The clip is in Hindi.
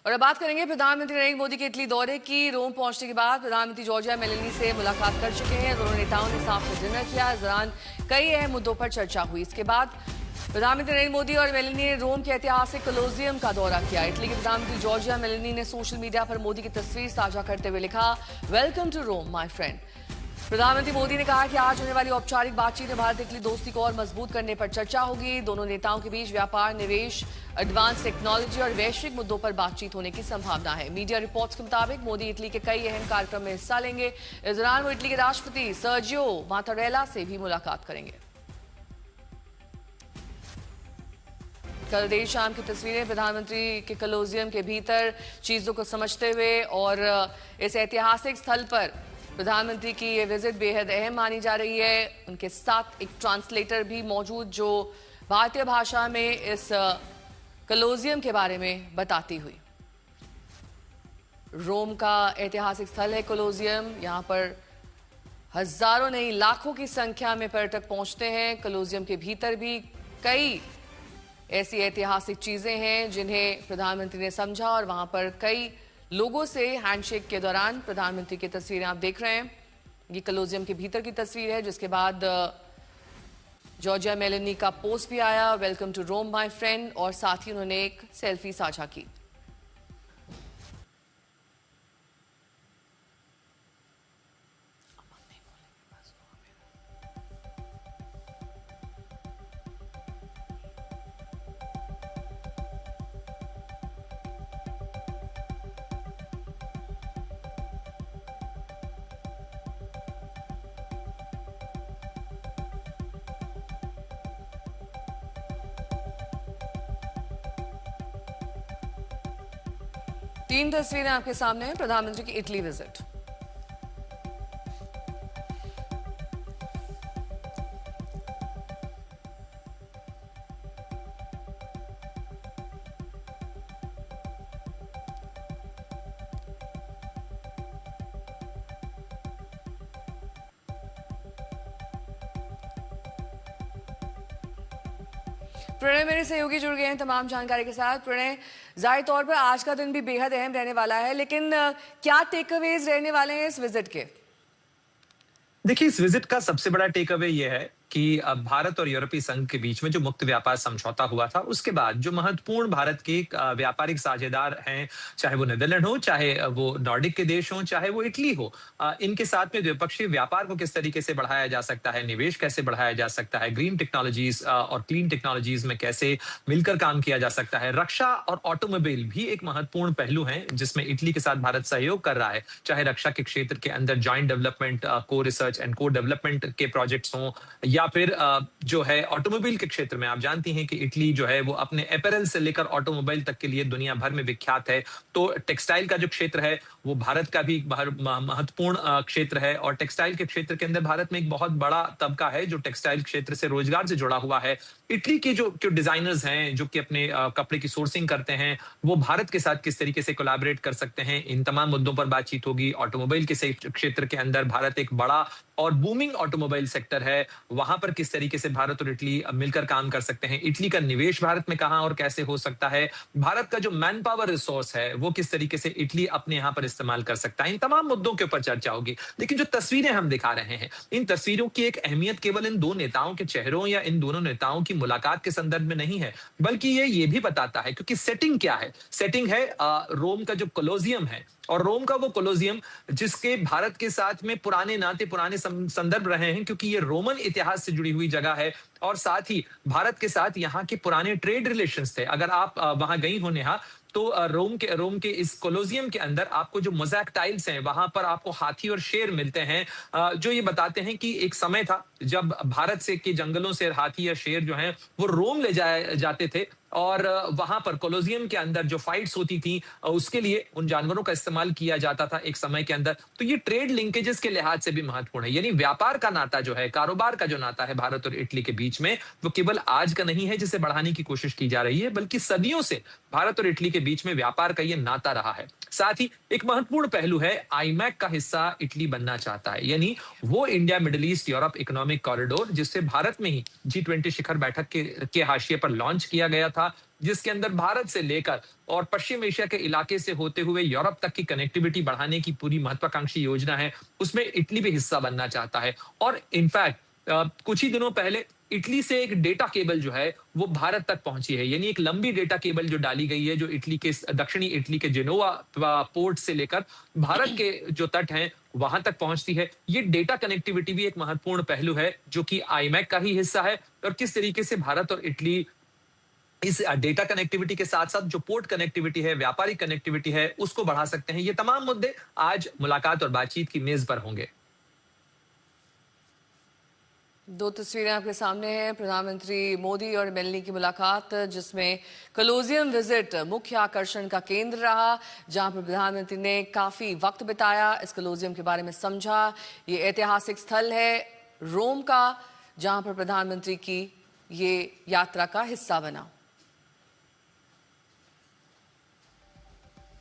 और अब बात करेंगे प्रधानमंत्री नरेंद्र मोदी के इटली दौरे की। रोम पहुंचने के बाद प्रधानमंत्री जॉर्जिया मेलोनी से मुलाकात कर चुके हैं। दोनों नेताओं ने साथ में डिनर किया। इस दौरान कई अहम मुद्दों पर चर्चा हुई। इसके बाद प्रधानमंत्री नरेंद्र मोदी और मेलोनी ने रोम के ऐतिहासिक कोलोसियम का दौरा किया। इटली के प्रधानमंत्री जॉर्जिया मेलोनी ने सोशल मीडिया पर मोदी की तस्वीर साझा करते हुए लिखा, welcome to Rome my friend. प्रधानमंत्री मोदी ने कहा कि आज होने वाली औपचारिक बातचीत में भारत इटली दोस्ती को और मजबूत करने पर चर्चा होगी। दोनों नेताओं के बीच व्यापार, निवेश, एडवांस टेक्नोलॉजी और वैश्विक मुद्दों पर बातचीत होने की संभावना है। मीडिया रिपोर्ट्स के मुताबिक मोदी इटली के कई अहम कार्यक्रम में हिस्सा लेंगे। इस दौरान वो इटली के राष्ट्रपति सर्जियो मात्तारेला से भी मुलाकात करेंगे। कल देर शाम की तस्वीरें प्रधानमंत्री के कोलोसियम के भीतर चीजों को समझते हुए, और इस ऐतिहासिक स्थल पर प्रधानमंत्री की ये विजिट बेहद अहम मानी जा रही है। उनके साथ एक ट्रांसलेटर भी मौजूद जो भारतीय भाषा में इस कोलोसियम के बारे में बताती हुई। रोम का ऐतिहासिक स्थल है कोलोसियम। यहाँ पर हजारों नहीं लाखों की संख्या में पर्यटक पहुंचते हैं। कोलोसियम के भीतर भी कई ऐसी ऐतिहासिक चीजें हैं जिन्हें प्रधानमंत्री ने समझा, और वहां पर कई लोगों से हैंडशेक के दौरान प्रधानमंत्री की तस्वीरें आप देख रहे हैं। ये कोलोसियम के भीतर की तस्वीर है, जिसके बाद जॉर्जिया मेलोनी का पोस्ट भी आया, welcome to Rome my friend, और साथ ही उन्होंने एक सेल्फी साझा की। तीन तस्वीरें आपके सामने हैं प्रधानमंत्री की इटली विजिट। प्रणय मेरे सहयोगी जुड़ गए हैं तमाम जानकारी के साथ। प्रणय, जाहिर तौर पर आज का दिन भी बेहद अहम रहने वाला है, लेकिन क्या टेक अवेज रहने वाले हैं इस विजिट के? देखिए, इस विजिट का सबसे बड़ा टेक अवे ये है कि अब भारत और यूरोपीय संघ के बीच में जो मुक्त व्यापार समझौता हुआ था, उसके बाद जो महत्वपूर्ण भारत के व्यापारिक साझेदार हैं, चाहे वो नीदरलैंड हो, चाहे वो नॉर्डिक के देश हो, चाहे वो इटली हो, इनके साथ में द्विपक्षीय व्यापार को किस तरीके से बढ़ाया जा सकता है, निवेश कैसे बढ़ाया जा सकता है, ग्रीन टेक्नोलॉजीज और क्लीन टेक्नोलॉजीज में कैसे मिलकर काम किया जा सकता है। रक्षा और ऑटोमोबाइल भी एक महत्वपूर्ण पहलू है जिसमें इटली के साथ भारत सहयोग कर रहा है, चाहे रक्षा के क्षेत्र के अंदर ज्वाइंट डेवलपमेंट, को रिसर्च एंड को डेवलपमेंट के प्रोजेक्ट्स हों, या फिर जो है ऑटोमोबाइल के क्षेत्र में। आप जानती हैं कि इटली जो है वो अपने अपैरल से लेकर ऑटोमोबाइल तक के लिए दुनिया भर में विख्यात है। तो टेक्सटाइल का जो क्षेत्र है वो भारत का भी महत्वपूर्ण क्षेत्र है, और टेक्सटाइल के क्षेत्र के अंदर भारत में एक बहुत बड़ा तबका है जो टेक्सटाइल क्षेत्र से रोजगार से जुड़ा हुआ है। इटली के जो डिजाइनर्स हैं जो कि अपने कपड़े की सोर्सिंग करते हैं, वो भारत के साथ किस तरीके से कोलैबोरेट कर सकते हैं, इन तमाम मुद्दों पर बातचीत होगी। ऑटोमोबाइल के क्षेत्र के अंदर भारत एक बड़ा और बूमिंग ऑटोमोबाइल सेक्टर है, वहां पर किस तरीके से भारत और इटली मिलकर काम कर सकते हैं। इटली का निवेश भारत में कहां और कैसे हो सकता है, भारत का जो मैन पावर रिसोर्स है वो किस तरीके से इटली अपने यहां पर इस्तेमाल कर सकता है, इन तमाम मुद्दों के ऊपर चर्चा होगी। लेकिन जो तस्वीरें हम दिखा रहे हैं, इन तस्वीरों की एक अहमियत केवल इन दो नेताओं के चेहरों या इन दोनों नेताओं की मुलाकात के संदर्भ में नहीं है, बल्कि ये भी बताता है क्योंकि सेटिंग क्या है। सेटिंग है रोम का जो कोलोसियम है, और रोम का वो कोलोसियम जिसके भारत के साथ में पुराने नाते, पुराने संदर्भ रहे हैं, क्योंकि ये रोमन इतिहास से जुड़ी हुई जगह है, और साथ ही भारत के साथ यहाँ के पुराने ट्रेड रिलेशंस थे। अगर आप वहां गई हो नेहा, तो रोम के इस कोलोसियम के अंदर आपको जो मोज़ैक टाइल्स हैं, वहां पर आपको हाथी और शेर मिलते हैं, जो ये बताते हैं कि एक समय था जब भारत से के जंगलों से हाथी या शेर जो हैं वो रोम ले जाए जाते थे, और वहां पर कोलोसियम के अंदर जो फाइट्स होती थी उसके लिए उन जानवरों का इस्तेमाल किया जाता था एक समय के अंदर। तो ये ट्रेड लिंकेजेस के लिहाज से भी महत्वपूर्ण है, यानी व्यापार का नाता जो है, कारोबार का जो नाता है भारत और इटली के बीच में, वो केवल आज का नहीं है जिसे बढ़ाने की कोशिश की जा रही है, बल्कि सदियों से भारत और इटली के के बीच में व्यापार का ये नाता रहा है। साथ ही एक महत्वपूर्ण पहलू है, आईमैक का हिस्सा इटली बनना चाहता है, यानी वो India middle east Europe economic corridor जिससे भारत में ही G20 शिखर बैठक के हाशिए पर लॉन्च किया गया था, जिसके अंदर भारत से लेकर और पश्चिम एशिया के इलाके से होते हुए यूरोप तक की कनेक्टिविटी बढ़ाने की पूरी महत्वाकांक्षी योजना है, उसमें इटली भी हिस्सा बनना चाहता है। और इनफैक्ट कुछ ही दिनों पहले इटली से एक डेटा केबल जो है वो भारत तक पहुंची है, यानी एक लंबी डेटा केबल जो डाली गई है, जो इटली के दक्षिणी इटली के जेनोवा पोर्ट से लेकर भारत के जो तट हैं वहां तक पहुंचती है। ये डेटा कनेक्टिविटी भी एक महत्वपूर्ण पहलू है जो कि आईमैक का ही हिस्सा है, और किस तरीके से भारत और इटली इस डेटा कनेक्टिविटी के साथ साथ जो पोर्ट कनेक्टिविटी है, व्यापारिक कनेक्टिविटी है, उसको बढ़ा सकते हैं। ये तमाम मुद्दे आज मुलाकात और बातचीत की मेज पर होंगे। दो तस्वीरें आपके सामने हैं, प्रधानमंत्री मोदी और मेलनी की मुलाकात, जिसमें कोलोजियम विजिट मुख्य आकर्षण का केंद्र रहा, जहां पर प्रधानमंत्री ने काफी वक्त बिताया, इस कोलोजियम के बारे में समझा। ये ऐतिहासिक स्थल है रोम का, जहां पर प्रधानमंत्री की ये यात्रा का हिस्सा बना।